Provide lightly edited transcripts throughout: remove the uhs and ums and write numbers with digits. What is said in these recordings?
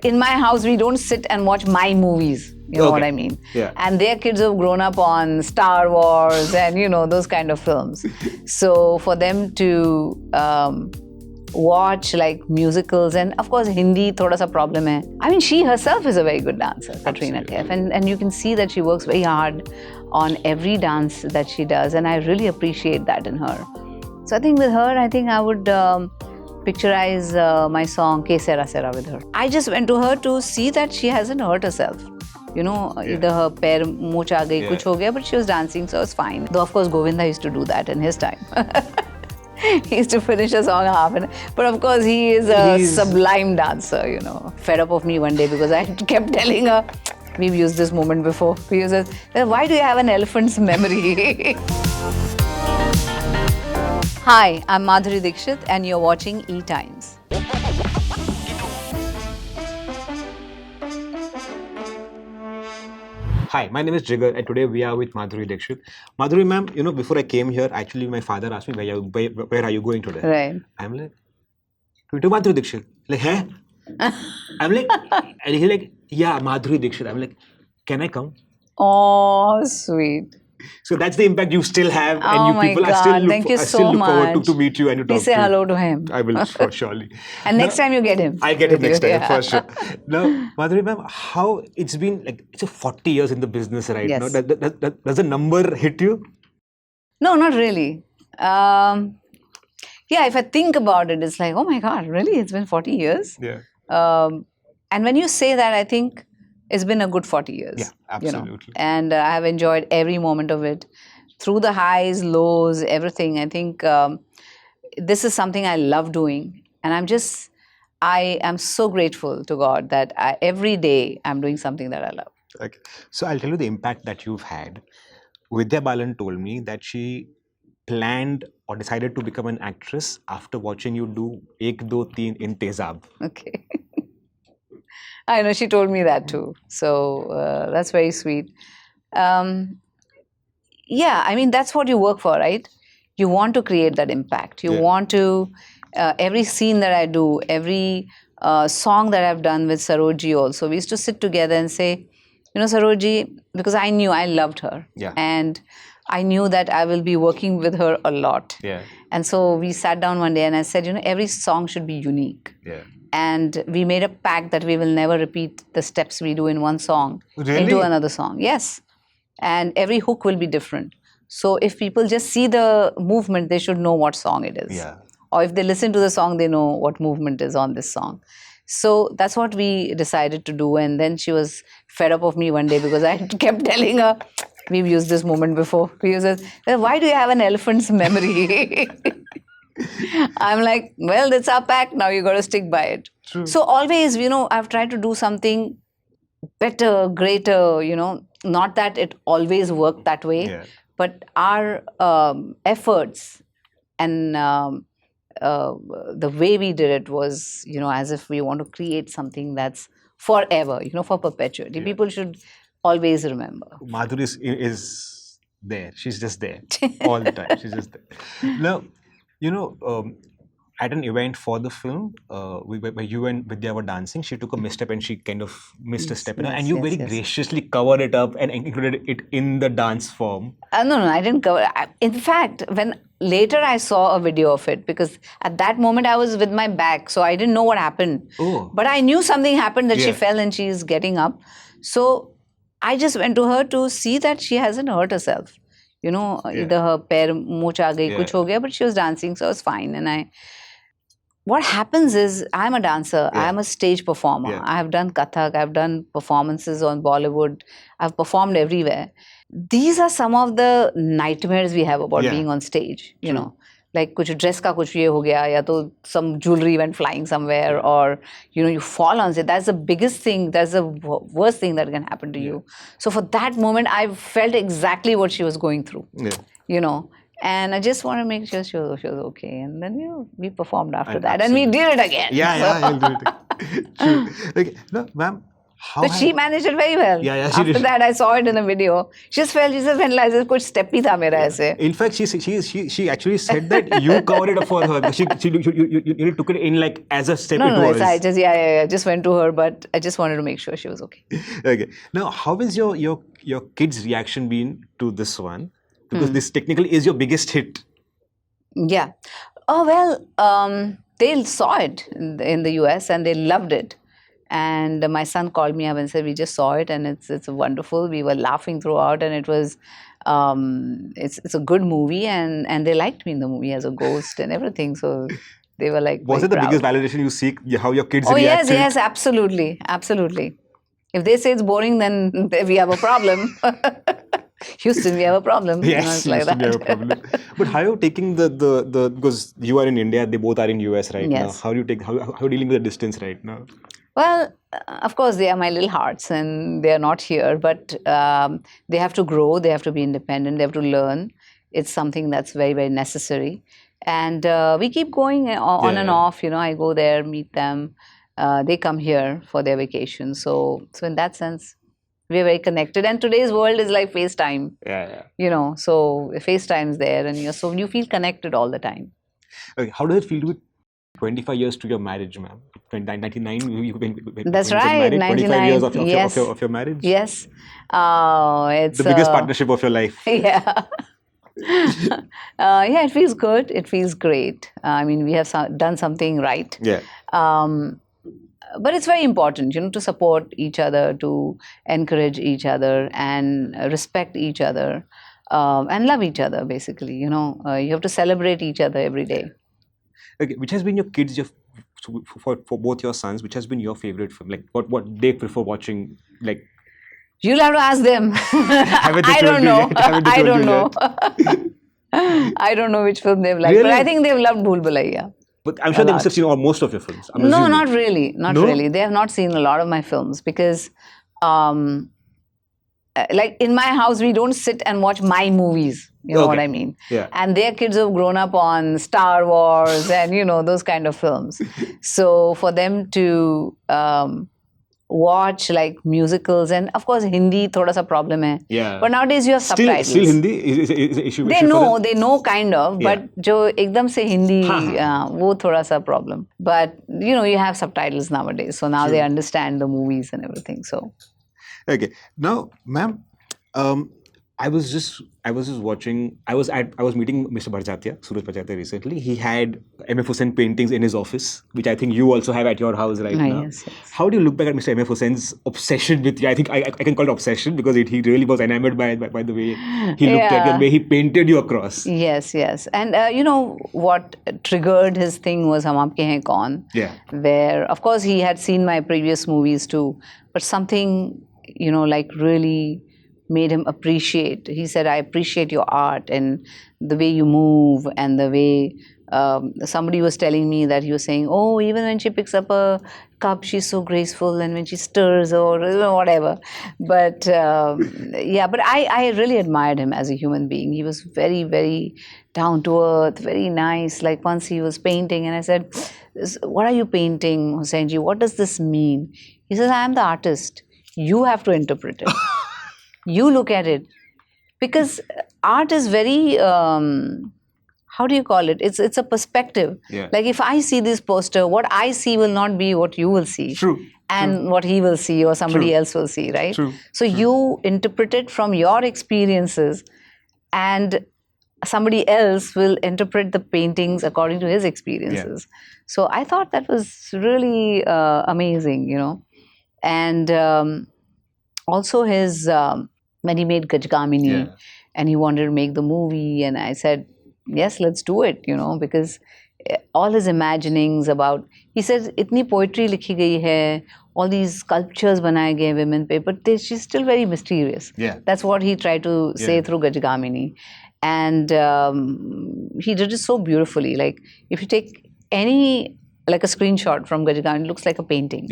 In my house, we don't sit and watch my movies. You know what I mean? Yeah. And their kids have grown up on Star Wars and, those kind of films. So for them to watch like musicals, and of course Hindi thoda sa problem hai. I mean, she herself is a very good dancer, Katrina Kaif, and you can see that she works very hard on every dance that she does, and I really appreciate that in her. So I think with her, I would picturize my song Ke Sera Sera with her. I just went to her to see that she hasn't hurt herself. Either her pair mooch aa gayi, kuch ho gaya, but she was dancing, so it's fine. Though of course Govinda used to do that in his time. He used to finish a song half an hour. But of course he is a sublime dancer, Fed up of me one day because I kept telling her, we've used this moment before. We use it. Why do you have an elephant's memory? Hi, I'm Madhuri Dixit and you're watching ETimes. Hi, my name is Jigar and today we are with Madhuri Dixit. Madhuri ma'am, before I came here, actually my father asked me, where are you going today? Right. I'm like, to Madhuri Dixit. Like, hey? I'm like, and he's like, yeah, Madhuri Dixit. I'm like, can I come? Oh, sweet. So that's the impact you still have, and Oh you my people God, are still look, thank you I still so look forward much. to meet you and to talk Please say to you. hello to him. I will, for surely. And next time you get him. I'll get him next time, Yeah. for sure. Now, Madhuri ma'am, how it's been like, it's a 40 years in the business right Yes. now. Does the number hit you? No, not really. Yeah, if I think about it, it's like, oh my God, really? It's been 40 years? Yeah. And when you say that, I think it's been a good 40 years. Yeah, absolutely. And I have enjoyed every moment of it. Through the highs, lows, everything. I think this is something I love doing. And I am so grateful to God that every day I'm doing something that I love. Okay. So I'll tell you the impact that you've had. Vidya Balan told me that she planned or decided to become an actress after watching you do Ek Do Teen in Tezab. Okay. I know, she told me that too. So that's very sweet. Yeah, I mean, that's what you work for, right? You want to create that impact. You want to, every scene that I do, every song that I've done with Saroj also, we used to sit together and say, Saroj, because I knew I loved her. Yeah. And I knew that I will be working with her a lot. Yeah. And so we sat down one day and I said, every song should be unique. Yeah. And we made a pact that we will never repeat the steps we do in one song into another song. Yes. And every hook will be different. So if people just see the movement, they should know what song it is. Yeah. Or if they listen to the song, they know what movement is on this song. So that's what we decided to do. And then she was fed up of me one day because I kept telling her, we've used this moment before. We use it. Why do you have an elephant's memory? I'm like, well, that's our pact. Now you got to stick by it. True. So always, I've tried to do something better, greater, not that it always worked that way, but our efforts and the way we did it was, as if we want to create something that's forever, for perpetuity. People should always remember. Madhuri is there. She's just there all the time. She's just there. Now, at an event for the film, where you and Vidya were dancing, she took a misstep and she kind of missed a step. And you very graciously covered it up and included it in the dance form. No, I didn't cover it. In fact, when later I saw a video of it, because at that moment I was with my back, so I didn't know what happened. Oh. But I knew something happened, that she fell and she's getting up. So I just went to her to see that she hasn't hurt herself. Either her pair mooch aa gayi, kuch ho gaya, but she was dancing, so it was fine. And what happens is, I'm a dancer, I'm a stage performer. I have done Kathak, I've done performances on Bollywood, I've performed everywhere. These are some of the nightmares we have about being on stage, Like kuch dress ka kuch ye ho gaya, ya to some jewelry went flying somewhere, or you fall on it. That's the biggest thing, that's the worst thing that can happen to you. So for that moment, I felt exactly what she was going through. And I just want to make sure she was okay. And then we performed after that, and we did it again. Yeah, you'll do it again. True. Okay, no, ma'am, How So she managed it very well. Yeah, she After did. that, I saw it in a video. She just felt, she said, when like, कुछ step ही था मेरा ऐसे. In fact, she actually said that you covered it up for her. You took it in like as a step No, it no, was. I just went to her, but I just wanted to make sure she was okay. Okay. Now, how has your kids' reaction been to this one? Because this technically is your biggest hit. Yeah. Oh, well, they saw it in the US and they loved it. And my son called me up and said, "We just saw it and it's wonderful. We were laughing throughout, and it's a good movie, and they liked me in the movie as a ghost and everything. So they were like, Was very it the proud. biggest validation you seek? How your kids Oh react yes, to it? yes, absolutely, absolutely. If they say it's boring, then we have a problem. Houston, we have a problem. Yes, It's like Houston, we have a that. problem. But how are you taking the because you are in India, they both are in US right now. Yes. How do you take how are you dealing with the distance right now? Well, of course, they are my little hearts and they are not here, but they have to grow, they have to be independent, they have to learn. It's something that's very, very necessary. And we keep going on and Yeah. off. I go there, meet them. They come here for their vacation. So in that sense, we're very connected. And today's world is like FaceTime. Yeah. So FaceTime's there, and you feel connected all the time. Okay, how does it feel to be 25 years to your marriage, ma'am? 1999, That's when you got right, married, 25 years of, 99. Yes. of your marriage? Yes. It's The biggest partnership of your life. yeah. Yeah, it feels good. It feels great. I mean, we have done something right. Yeah. But it's very important, to support each other, to encourage each other, and respect each other, and love each other. Basically, you have to celebrate each other every day. Okay, which has been your kids, for both your sons, which has been your favorite film? Like what they prefer watching? Like You'll have to ask them. Haven't they I told don't you know. yet? Haven't they I told don't you know. I don't know which film they've liked, but Really? I think they've loved Bhool Bhulaiyaa. But I'm sure they must have seen most of your films. I'm No, assuming. not really. Not No? really. They have not seen a lot of my films because, like in my house, we don't sit and watch my movies. You know what Okay. I mean? Yeah. And their kids have grown up on Star Wars and, those kind of films. So for them to watch like musicals, and of course Hindi thoda sa problem hai. Yeah. But nowadays you have subtitles. Still Hindi is an issue. They issue for know, them? they know kind of, Yeah. but जो एकदम से हिंदी हाँ. वो थोड़ा सा problem. But you have subtitles nowadays, so now True. they understand the movies and everything. So Okay. Now, ma'am, I was just watching. I was meeting Mr. Barjatiya, Sooraj Barjatiya recently. He had M.F. Husain paintings in his office, which I think you also have at your house right now. Yes. How do you look back at Mr. M.F. Husain's obsession with you? I think I can call it obsession because he really was enamored by the way he looked at you, the way he painted you across. Yes. And what triggered his thing was Hum Aapke Hain Koun. Yeah. Where of course he had seen my previous movies too, but something like really made him appreciate. He said, "I appreciate your art and the way you move and the way." Somebody was telling me that he was saying, "Oh, even when she picks up a cup, she's so graceful, and when she stirs or whatever." But but I really admired him as a human being. He was very, very down to earth, very nice. Like once he was painting, and I said, "What are you painting, Husainji? What does this mean?" He says, "I am the artist. You have to interpret it." You look at it, because art is very how do you call it? It's a perspective. Yeah. Like if I see this poster, what I see will not be what you will see. True. And what he will see or somebody True. else will see, right? True. So you interpret it from your experiences, and somebody else will interpret the paintings according to his experiences. So I thought that was really amazing, And also his when he made Gajgamini and he wanted to make the movie, and I said, yes, let's do it, because all his imaginings about, he says, itni poetry likhi gayi hai, all these sculptures banaye gaye women pe, but she's still very mysterious. Yeah. That's what he tried to say through Gajgamini. And he did it so beautifully. Like if you take like a screenshot from Gajgamini, it looks like a painting,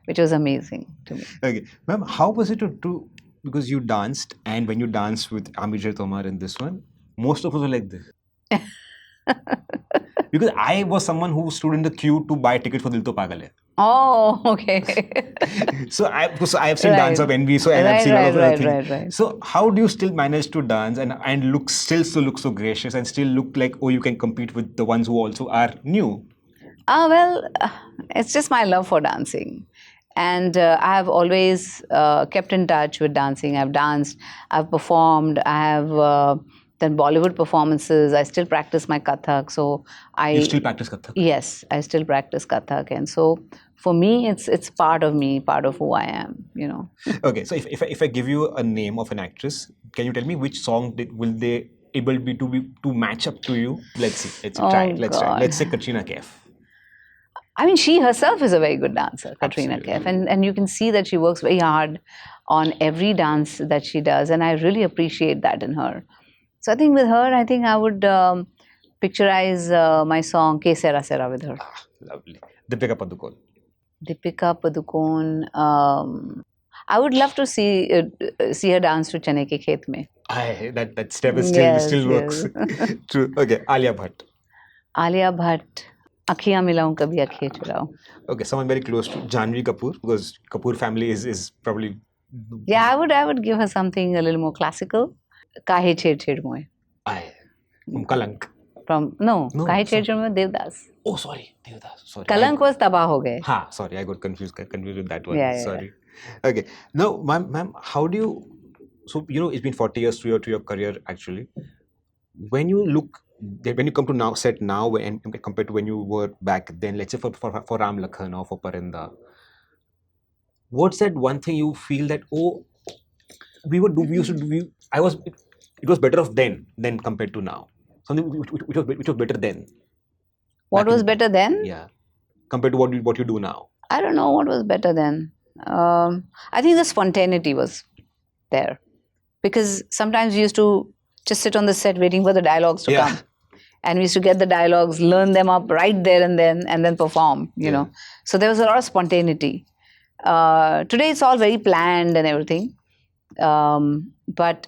which was amazing to me. Okay. Ma'am, how was it to because you danced, and when you danced with Amir Tomar in this one, most of us were like this. Because I was someone who stood in the queue to buy tickets for Dil To Pagal Hai. Oh, okay. So I have seen Right. Dance of Envy, so and I've Right, seen all of right, the right, things. right. So how do you still manage to dance and look so gracious and still look like, oh, you can compete with the ones who also are new? Well, it's just my love for dancing. And I have always kept in touch with dancing. I've danced, I've performed, I have done Bollywood performances. I still practice my Kathak. So You still practice Kathak? Yes, I still practice Kathak. And so for me, it's part of me, part of who I am, Okay, so if I give you a name of an actress, can you tell me which song will they able be to match up to you? Let's see. Oh, Try. Let's try. God. Let's say Katrina Kaif. I mean, she herself is a very good dancer, Katrina Absolutely. Kaif, and you can see that she works very hard on every dance that she does, and I really appreciate that in her. So I think with her, I think I would picturize my song "Ke Sera Sera" with her. Lovely. Deepika Padukone. Deepika Padukone. I would love to see her dance to "Chane Ke Khet Mein." That step is Yes, still works. yes. True. Okay, Alia Bhatt. Alia Bhatt. Akhiyan milaun kabhi akhiyan churaun. Okay, someone very close to Janhvi Kapoor, because Kapoor family is probably. Yeah, I would give her something a little more classical. Kahe Chhed Chhed Moye. Aye. From Kalank. No, No, Kahe sorry. Chhed Chhed Moye Devdas. Oh, sorry, Devdas. Sorry. Kalank was Tabah Ho Gaye. Ha, sorry, I got confused with that one. Yeah. Sorry. Okay. Now, ma'am, how do you? So it's been 40 years to your career actually. When you come to now set now and compared to when you were back then, let's say for Ram Lakhan or for Parinda, what's that one thing you feel that we used to do? It was better off then than compared to now. Something which was better then. What was better then? Yeah, compared to what you do now. I don't know what was better then. I think the spontaneity was there, because sometimes we used to just sit on the set waiting for the dialogues to come, and we used to get the dialogues, learn them up right there and then perform. You know, so there was a lot of spontaneity. Today it's all very planned and everything, but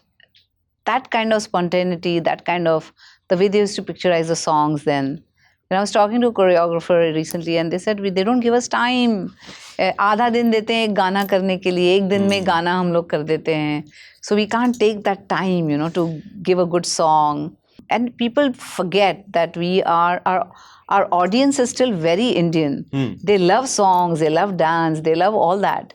that kind of spontaneity, that kind of the way they used to picturize the songs then. When I was talking to a choreographer recently, and they said they don't give us time. आधा दिन देते हैं एक गाना करने के लिए, एक दिन में गाना हम लोग कर देते हैं. So we can't take that time, to give a good song. And people forget that our audience is still very Indian. They love songs, they love dance, they love all that.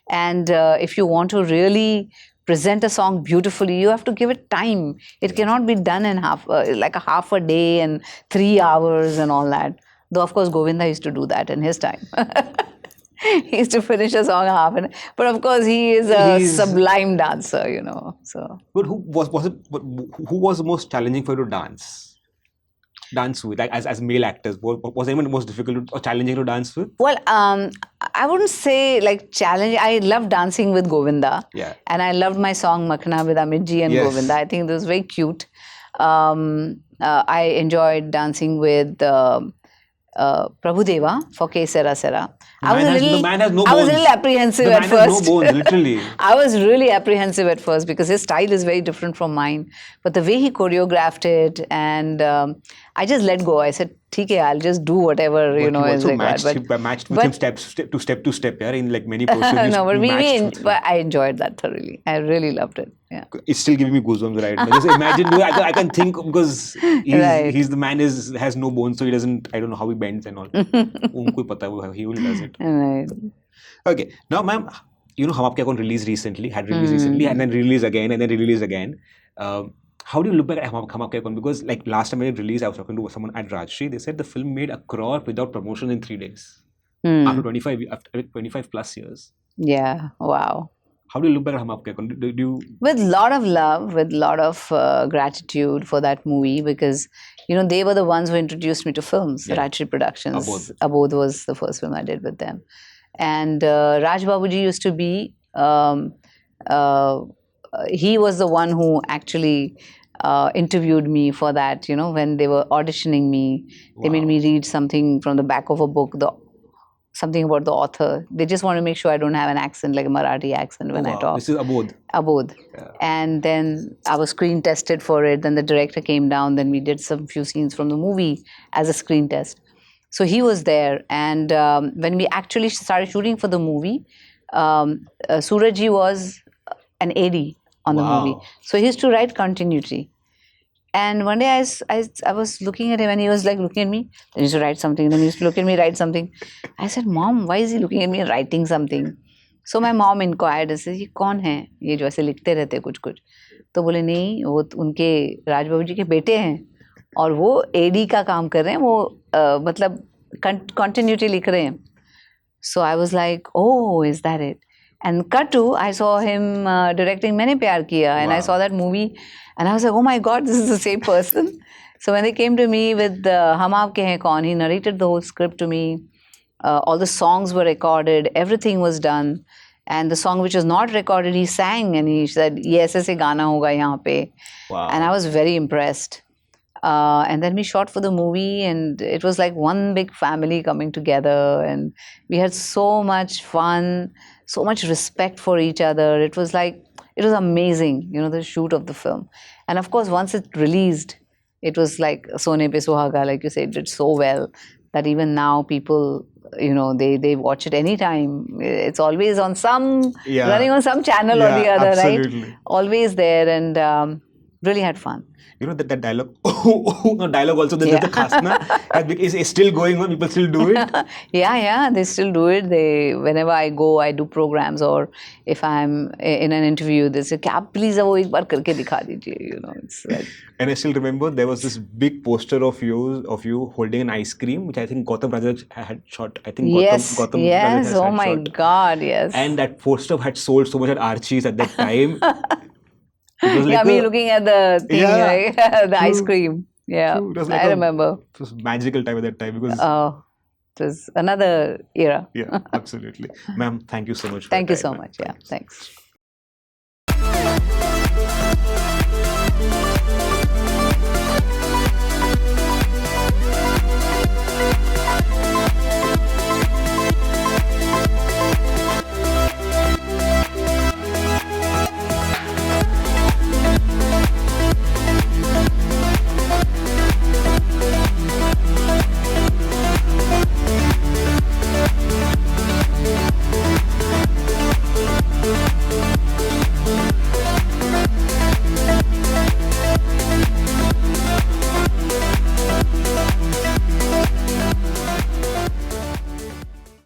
And if you want to really present a song beautifully, you have to give it time. It cannot be done in half a day and 3 hours and all that. Though of course Govinda used to do that in his time. He used to finish a song half an hour. But of course he is a sublime dancer, So. But who was the most challenging for you to dance with, like, as male actors? Was anyone most difficult or challenging to dance with? Well, I wouldn't say like challenge. I love dancing with Govinda. Yeah. And I loved my song Makhna with Amit ji and Govinda. I think it was very cute. I enjoyed dancing with Prabhudeva for Ke Sera Sera. The man has no bones. I was a little apprehensive at first. The man has no bones, literally. I was really apprehensive at first because his style is very different from mine. But the way he choreographed it, and I just let go. I said, "Okay, I'll just do whatever is required." But matched with him step to step, yeah, in like many poses. No, but I enjoyed that thoroughly. I really loved it. Yeah. It's still giving me goosebumps right now. Just imagine, I can think, because he's the man has no bones, so he doesn't. I don't know how he bends and all. Unko pata hai, he only does it. Right. Okay, now, ma'am, Hum Aapke Kaun released recently, and then released again, and then released again. How do you look back at Hum Aapke Kaun? Because like last time it released, I was talking to someone at Rajshri. They said the film made 1 crore without promotion in 3 days. After 25 plus years. Yeah. Wow. How do you look back at Hum Aapke Kaun? Do you... With a lot of love, with a lot of gratitude for that movie, because they were the ones who introduced me to films. Rajshri Productions. Abodh was the first film I did with them. And Raj Babuji used to be, he was the one who actually interviewed me for that, when they were auditioning me. They made me read something from the back of a book. something about the author. They just want to make sure I don't have an accent, like a Marathi accent when I talk. This is Abodh. Abodh. And then I was screen tested for it. Then the director came down. Then we did some few scenes from the movie as a screen test. So he was there. And when we actually started shooting for the movie, Suraj was an AD on the movie. So he used to write continuity. And one day I was looking at him and he was like looking at me. Then he used to write something. Then he used to look at me, write something. I said, Mom, why is he looking at me and writing something? So my mom inquired, said, ये कौन है? ये जो ऐसे लिखते रहते कुछ कुछ. तो बोले नहीं, वो उनके राज बाबू जी के बेटे हैं और वो एडी का काम कर रहे हैं. वो मतलब continuity लिख रहे हैं. So I was like, oh, is that it? And cut to, I saw him directing Maine Pyar Kiya, and I saw that movie, and I was like, oh my God, this is the same person. So when they came to me with Hum Aapke Hain Kaun, he narrated the whole script to me. All the songs were recorded, everything was done. And the song which was not recorded, he sang, and he said, "Ye aise se gaana hoga yahan pe." Wow. And I was very impressed. And then we shot for the movie, and it was like one big family coming together, and we had so much fun, so much respect for each other. It was amazing, the shoot of the film. And of course, once it released, it was like Sone Pe Suhaga, like you said, it did so well that even now people, they watch it anytime. It's always on running on some channel or the other, absolutely. right? Always there, and really had fun. That dialogue, dialogue also, the khasna is still going on, people still do it. Yeah, they still do it. Whenever I go, I do programs, or if I'm in an interview, they say, please wo ek baar karke dikha dijiye, it's like. And I still remember there was this big poster of you holding an ice cream, which I think Gautam Rajak had shot. I think Gautam Rajak oh my shot. God, yes. And that poster had sold so much at Archie's at that time. Like me looking at the thing, right? The ice cream. Yeah, I remember. It was magical time at that time because. It was another era. Yeah, absolutely. Ma'am, thank you so much. Thank you so much. Yeah, thanks.